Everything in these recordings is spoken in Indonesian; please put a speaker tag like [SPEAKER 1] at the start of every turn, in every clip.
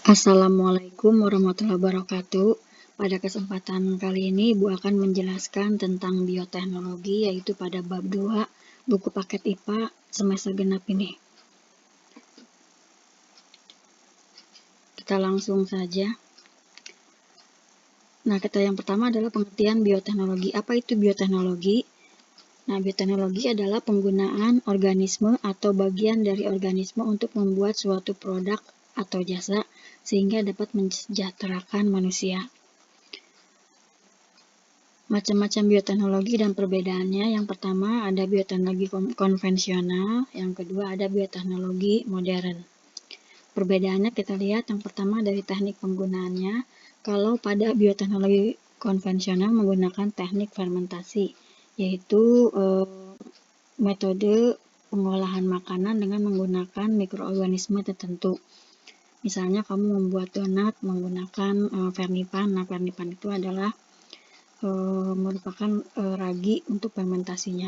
[SPEAKER 1] Assalamualaikum warahmatullahi wabarakatuh. Pada kesempatan kali ini Ibu akan menjelaskan tentang bioteknologi, yaitu pada bab 2 buku paket IPA semester genap ini. Kita langsung saja. Nah, yang pertama adalah pengertian bioteknologi. Apa itu bioteknologi? Nah, bioteknologi adalah penggunaan organisme atau bagian dari organisme untuk membuat suatu produk atau jasa sehingga dapat mensejahterakan manusia. Macam-macam bioteknologi dan perbedaannya. Yang pertama ada bioteknologi konvensional, yang kedua ada bioteknologi modern. Perbedaannya kita lihat yang pertama dari teknik penggunaannya. Kalau pada bioteknologi konvensional menggunakan teknik fermentasi, yaitu metode pengolahan makanan dengan menggunakan mikroorganisme tertentu. Misalnya kamu membuat donat menggunakan vernipan. Nah, vernipan itu adalah merupakan ragi untuk fermentasinya.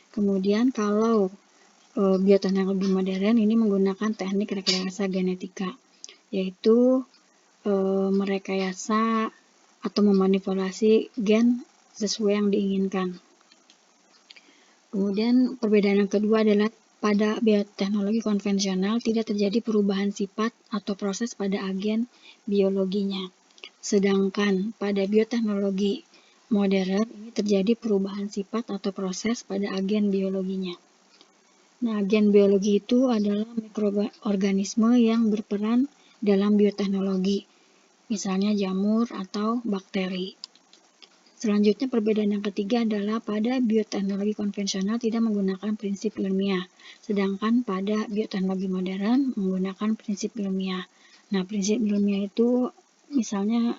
[SPEAKER 1] Kemudian kalau bioteknologi modern ini menggunakan teknik rekayasa genetika, yaitu merekayasa atau memanipulasi gen sesuai yang diinginkan. Kemudian perbedaan yang kedua adalah pada bioteknologi konvensional tidak terjadi perubahan sifat atau proses pada agen biologinya. Sedangkan pada bioteknologi modern ini terjadi perubahan sifat atau proses pada agen biologinya. Nah, agen biologi itu adalah mikroorganisme yang berperan dalam bioteknologi, misalnya jamur atau bakteri. Selanjutnya perbedaan yang ketiga adalah pada bioteknologi konvensional tidak menggunakan prinsip ilmiah, sedangkan pada bioteknologi modern menggunakan prinsip ilmiah. Nah, prinsip ilmiah itu misalnya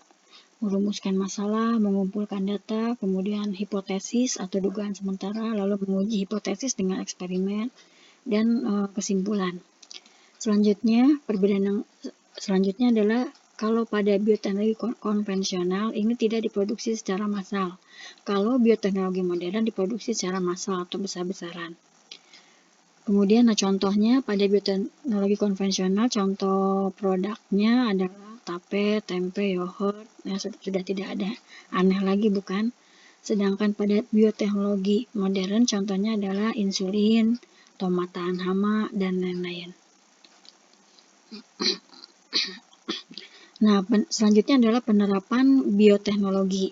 [SPEAKER 1] merumuskan masalah, mengumpulkan data, kemudian hipotesis atau dugaan sementara, lalu menguji hipotesis dengan eksperimen dan kesimpulan. Selanjutnya, perbedaan yang selanjutnya adalah kalau pada bioteknologi konvensional ini tidak diproduksi secara massal. Kalau bioteknologi modern diproduksi secara massal atau besar-besaran. Kemudian contohnya pada bioteknologi konvensional, contoh produknya adalah tape, tempe, yogurt, sudah tidak ada aneh lagi bukan? Sedangkan pada bioteknologi modern contohnya adalah insulin, tomat tahan hama, dan lain-lain. Nah, selanjutnya adalah penerapan bioteknologi.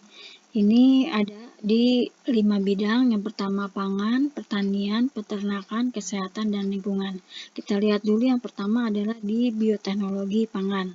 [SPEAKER 1] Ini ada di 5 bidang. Yang pertama pangan, pertanian, peternakan, kesehatan, dan lingkungan. Kita lihat dulu yang pertama adalah di bioteknologi pangan.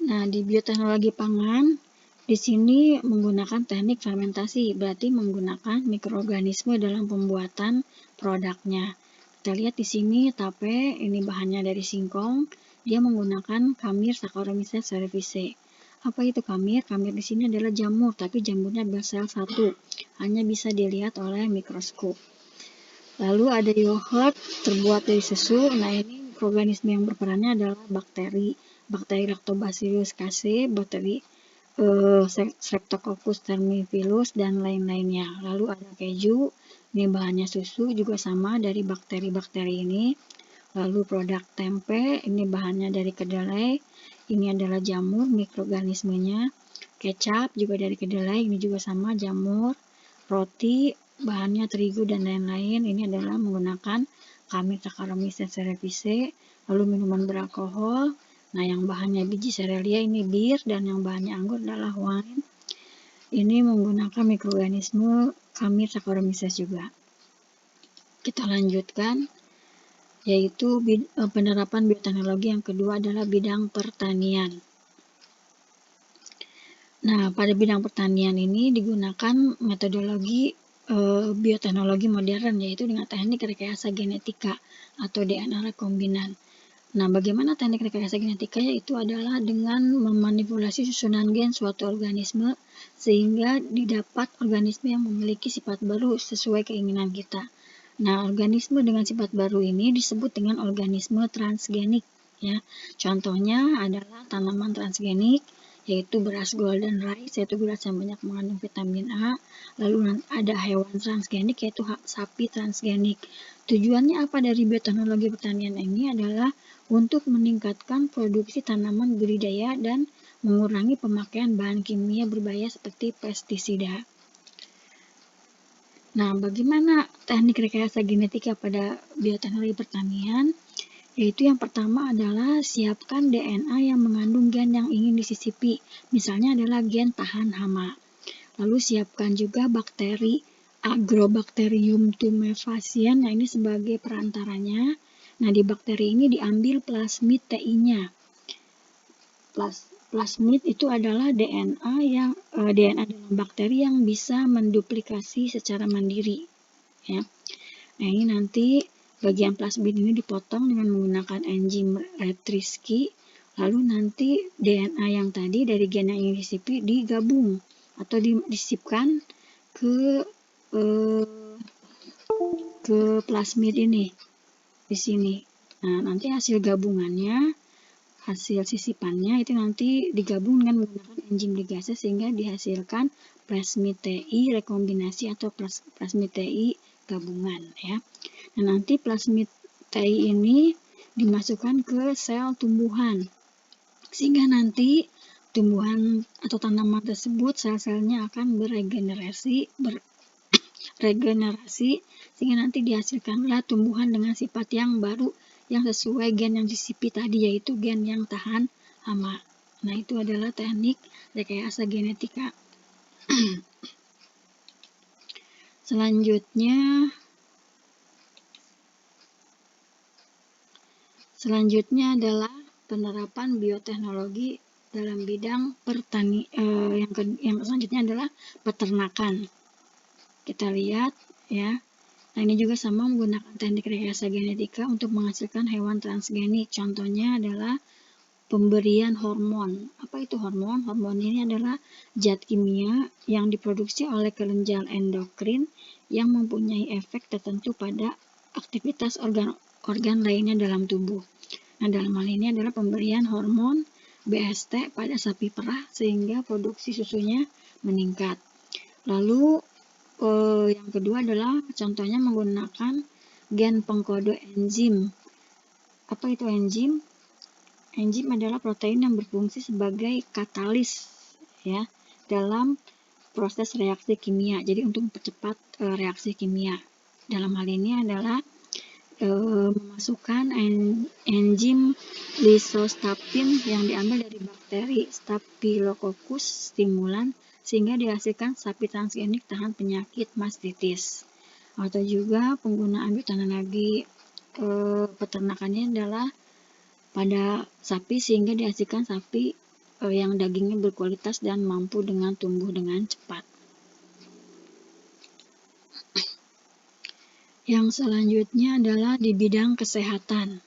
[SPEAKER 1] Nah, di bioteknologi pangan, di sini menggunakan teknik fermentasi, berarti menggunakan mikroorganisme dalam pembuatan produknya. Kita lihat di sini tape, ini bahannya dari singkong, dia menggunakan Khamir Saccharomyces cerevisiae. Apa itu Khamir? Khamir di sini adalah jamur, tapi jamurnya bersel satu, hanya bisa dilihat oleh mikroskop. Lalu ada yogurt terbuat dari susu. Nah, ini mikroorganisme yang berperannya adalah bakteri Lactobacillus casei, bakteri Streptococcus thermophilus, dan lain-lainnya. Lalu ada keju, ini bahannya susu, juga sama dari bakteri-bakteri ini. Lalu produk tempe, ini bahannya dari kedelai, ini adalah jamur mikroorganismenya. Kecap juga dari kedelai, ini juga sama jamur. Roti, bahannya terigu dan lain-lain, ini adalah menggunakan Khamir Saccharomyces cerevisiae. Lalu minuman beralkohol, nah yang bahannya biji serelia ini bir, dan yang bahannya anggur adalah wine. Ini menggunakan mikroorganisme Khamir Saccharomyces juga. Kita lanjutkan, yaitu penerapan bioteknologi yang kedua adalah bidang pertanian. Nah, pada bidang pertanian ini digunakan metodologi bioteknologi modern, yaitu dengan teknik rekayasa genetika atau DNA rekombinan. Nah, bagaimana teknik rekayasa genetika? Yaitu adalah dengan memanipulasi susunan gen suatu organisme sehingga didapat organisme yang memiliki sifat baru sesuai keinginan kita. Nah, organisme dengan sifat baru ini disebut dengan organisme transgenik, ya. Contohnya adalah tanaman transgenik, yaitu beras golden rice, yaitu beras yang banyak mengandung vitamin A. Lalu ada hewan transgenik, yaitu sapi transgenik. Tujuannya apa dari bioteknologi pertanian ini adalah untuk meningkatkan produksi tanaman budidaya dan mengurangi pemakaian bahan kimia berbahaya seperti pestisida. Nah, bagaimana teknik rekayasa genetika pada bioteknologi pertanian? Yaitu yang pertama adalah siapkan DNA yang mengandung gen yang ingin disisipi, misalnya adalah gen tahan hama. Lalu siapkan juga bakteri Agrobacterium tumefaciens, nah ini sebagai perantaranya. Nah, di bakteri ini diambil plasmid TI-nya. Plasmid itu adalah DNA dalam bakteri yang bisa menduplikasi secara mandiri, ya. Nah, ini nanti bagian plasmid ini dipotong dengan menggunakan enzim Retriski, lalu nanti DNA yang tadi dari gen yang ingin disipi digabung atau disisipkan ke plasmid ini di sini. Nah, nanti hasil gabungannya, hasil sisipannya itu nanti digabung dengan menggunakan enzim ligase sehingga dihasilkan plasmid TI rekombinasi atau plasmid TI gabungan, ya. Nah, nanti plasmid TI ini dimasukkan ke sel tumbuhan sehingga nanti tumbuhan atau tanaman tersebut sel-selnya akan beregenerasi sehingga nanti dihasilkanlah tumbuhan dengan sifat yang baru yang sesuai gen yang disipi tadi, yaitu gen yang tahan hama. Nah, itu adalah teknik rekayasa genetika. Selanjutnya adalah penerapan bioteknologi dalam bidang yang selanjutnya adalah peternakan. Kita lihat, ya. Nah, ini juga sama menggunakan teknik rekayasa genetika untuk menghasilkan hewan transgenik. Contohnya adalah pemberian hormon. Apa itu hormon? Hormon ini adalah zat kimia yang diproduksi oleh kelenjar endokrin yang mempunyai efek tertentu pada aktivitas organ lainnya dalam tubuh. Nah, dalam hal ini adalah pemberian hormon BST pada sapi perah sehingga produksi susunya meningkat. Lalu yang kedua adalah contohnya menggunakan gen pengkode enzim. Apa itu enzim? Enzim adalah protein yang berfungsi sebagai katalis, ya, dalam proses reaksi kimia. Jadi untuk mempercepat reaksi kimia. Dalam hal ini adalah memasukkan enzim lisostapin yang diambil dari bakteri Staphylococcus stimulan sehingga dihasilkan sapi transgenik tahan penyakit mastitis. Atau juga penggunaan bioteknologi peternakannya adalah pada sapi sehingga dihasilkan sapi yang dagingnya berkualitas dan mampu tumbuh dengan cepat. Yang selanjutnya adalah di bidang kesehatan.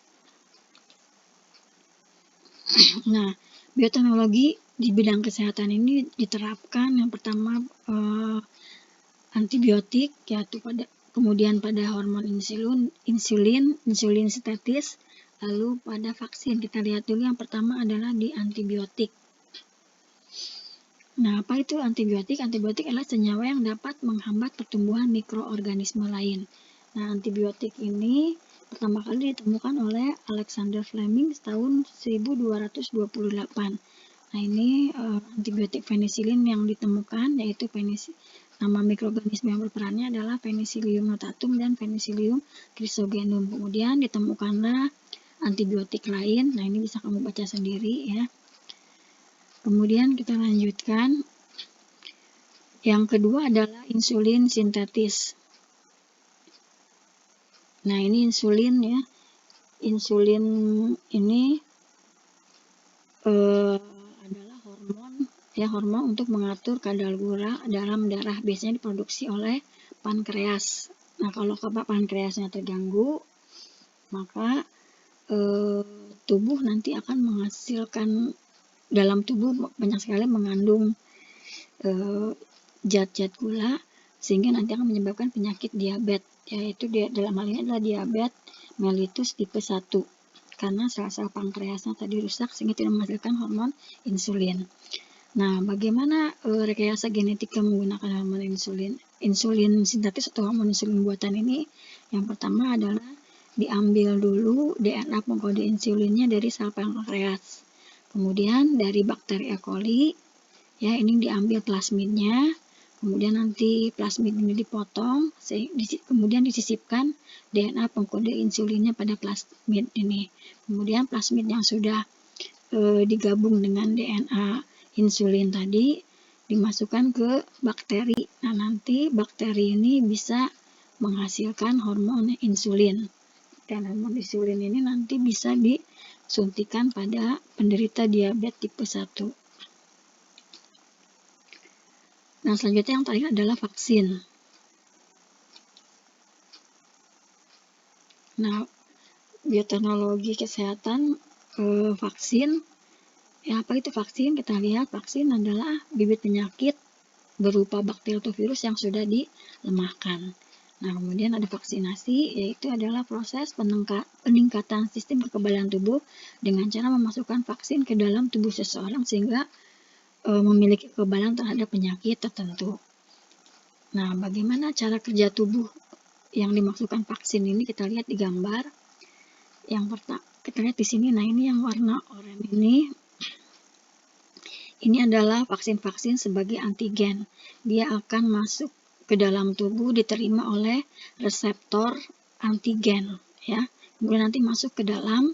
[SPEAKER 1] Nah, bioteknologi di bidang kesehatan ini diterapkan yang pertama antibiotik, yaitu kemudian pada hormon insulin sintetis, lalu pada vaksin. Kita lihat dulu yang pertama adalah di antibiotik. Nah, apa itu antibiotik? Antibiotik adalah senyawa yang dapat menghambat pertumbuhan mikroorganisme lain. Nah, antibiotik ini pertama kali ditemukan oleh Alexander Fleming tahun 1228. Nah, ini antibiotik penisilin yang ditemukan, yaitu nama mikroorganisme yang berperannya adalah Penicillium notatum dan Penicillium chrysogenum. Kemudian ditemukanlah antibiotik lain. Nah, ini bisa kamu baca sendiri, ya. Kemudian kita lanjutkan. Yang kedua adalah insulin sintetis. Nah, ini insulin, ya. Insulin ini adalah hormon untuk mengatur kadar gula dalam darah. Biasanya diproduksi oleh pankreas. Nah, kalau pankreasnya terganggu, maka tubuh nanti akan menghasilkan, dalam tubuh banyak sekali mengandung zat-zat gula sehingga nanti akan menyebabkan penyakit diabetes, yaitu dalam hal ini adalah diabetes mellitus tipe 1 karena sel-sel pankreasnya tadi rusak sehingga tidak menghasilkan hormon insulin. Nah, bagaimana rekayasa genetika menggunakan hormon insulin? Insulin sintetis atau hormon insulin buatan ini, yang pertama adalah diambil dulu DNA pengkode insulinnya dari sel pankreas. Kemudian dari bakteri E. coli, ya ini diambil plasmidnya. Kemudian nanti plasmid ini dipotong, kemudian disisipkan DNA pengkode insulinnya pada plasmid ini. Kemudian plasmid yang sudah digabung dengan DNA insulin tadi dimasukkan ke bakteri. Nah, nanti bakteri ini bisa menghasilkan hormon insulin. Dan hormon insulin ini nanti bisa disuntikan pada penderita diabetes tipe 1. Nah, selanjutnya yang terakhir adalah vaksin. Nah, bioteknologi kesehatan vaksin. Ya, apa itu vaksin? Kita lihat vaksin adalah bibit penyakit berupa bakteri atau virus yang sudah dilemahkan. Nah, kemudian ada vaksinasi, yaitu adalah proses peningkatan sistem kekebalan tubuh dengan cara memasukkan vaksin ke dalam tubuh seseorang sehingga memiliki kekebalan terhadap penyakit tertentu. Nah, bagaimana cara kerja tubuh yang dimaksudkan vaksin ini? Kita lihat di gambar. Yang pertama, kita lihat di sini. Nah, ini yang warna oranye ini. Ini adalah vaksin-vaksin sebagai antigen. Dia akan masuk ke dalam tubuh, diterima oleh reseptor antigen, ya. Kemudian nanti masuk ke dalam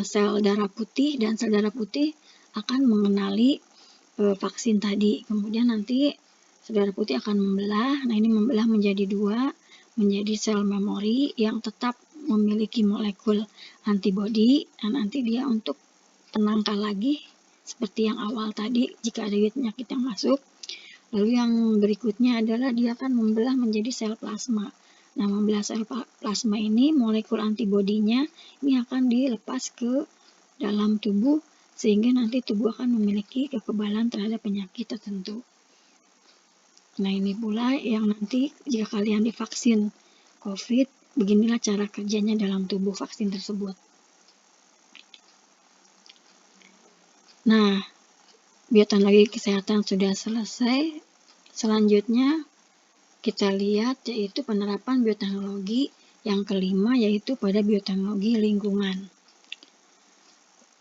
[SPEAKER 1] sel darah putih, dan sel darah putih akan mengenali vaksin tadi. Kemudian nanti sel darah putih akan membelah. Nah, ini membelah menjadi dua, menjadi sel memori yang tetap memiliki molekul antibodi. Dan nanti dia untuk penangkal lagi seperti yang awal tadi jika ada penyakit yang masuk. Lalu yang berikutnya adalah dia akan membelah menjadi sel plasma. Nah, membelah sel plasma ini, molekul antibodinya ini akan dilepas ke dalam tubuh sehingga nanti tubuh akan memiliki kekebalan terhadap penyakit tertentu. Nah, ini pula yang nanti jika kalian divaksin COVID, beginilah cara kerjanya dalam tubuh vaksin tersebut. Nah, bioteknologi kesehatan sudah selesai. Selanjutnya kita lihat yaitu penerapan bioteknologi yang kelima, yaitu pada bioteknologi lingkungan.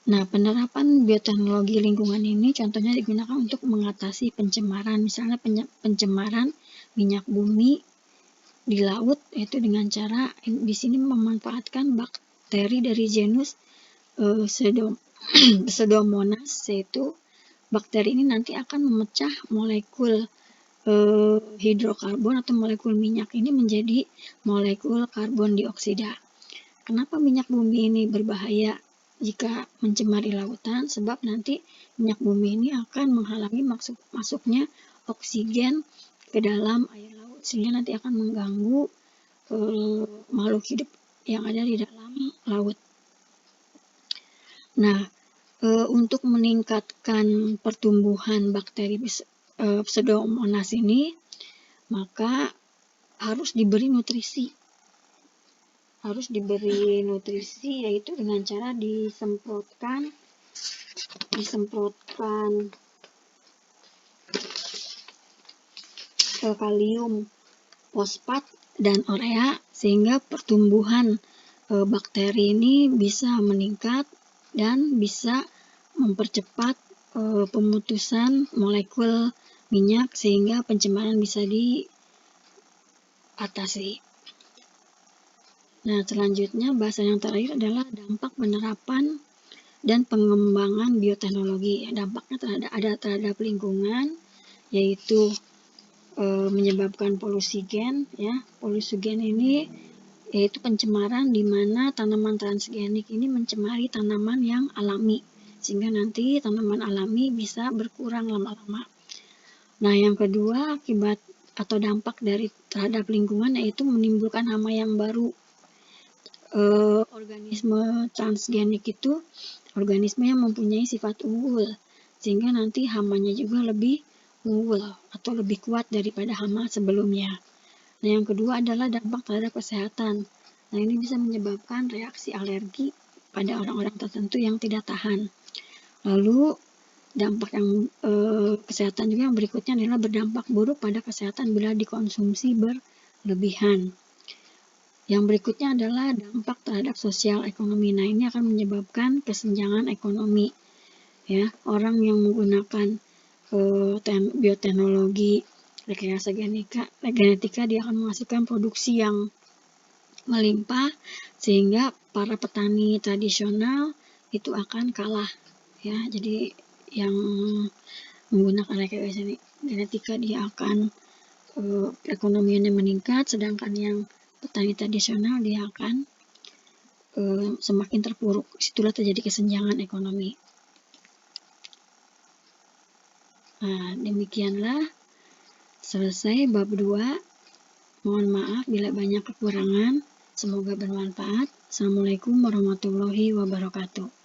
[SPEAKER 1] Nah, penerapan bioteknologi lingkungan ini contohnya digunakan untuk mengatasi pencemaran, misalnya pencemaran minyak bumi di laut, yaitu dengan cara di sini memanfaatkan bakteri dari genus Pseudomonas, yaitu bakteri ini nanti akan memecah molekul hidrokarbon atau molekul minyak ini menjadi molekul karbon dioksida. Kenapa minyak bumi ini berbahaya jika mencemari lautan? Sebab nanti minyak bumi ini akan menghalangi masuknya oksigen ke dalam air laut, sehingga nanti akan mengganggu makhluk hidup yang ada di dalam laut. Nah, untuk meningkatkan pertumbuhan bakteri Pseudomonas ini, maka harus diberi nutrisi. Yaitu dengan cara disemprotkan kalium fosfat dan urea sehingga pertumbuhan bakteri ini bisa meningkat dan bisa mempercepat pemutusan molekul minyak sehingga pencemaran bisa diatasi. Nah, selanjutnya bahasan yang terakhir adalah dampak penerapan dan pengembangan bioteknologi. Dampaknya terhadap lingkungan, yaitu menyebabkan polusi gen, ya. Polusi gen ini yaitu pencemaran di mana tanaman transgenik ini mencemari tanaman yang alami, sehingga nanti tanaman alami bisa berkurang lama-lama. Nah, yang kedua, akibat atau dampak terhadap lingkungan yaitu menimbulkan hama yang baru. Organisme transgenik itu organisme yang mempunyai sifat unggul, sehingga nanti hamanya juga lebih unggul atau lebih kuat daripada hama sebelumnya. Nah, yang kedua adalah dampak terhadap kesehatan. Nah, ini bisa menyebabkan reaksi alergi pada orang-orang tertentu yang tidak tahan. Lalu, Dampak yang kesehatan juga yang berikutnya adalah berdampak buruk pada kesehatan bila dikonsumsi berlebihan. Yang berikutnya adalah dampak terhadap sosial ekonomi. Nah, ini akan menyebabkan kesenjangan ekonomi. Ya, orang yang menggunakan bioteknologi, rekayasa genetika, dia akan menghasilkan produksi yang melimpah, sehingga para petani tradisional itu akan kalah. Ya, jadi yang menggunakan rekayasa genetika dia akan perekonomiannya meningkat, sedangkan yang petani tradisional dia akan semakin terpuruk. Situlah terjadi kesenjangan ekonomi. Nah, demikianlah selesai bab 2. Mohon maaf bila banyak kekurangan. Semoga bermanfaat. Assalamualaikum warahmatullahi wabarakatuh.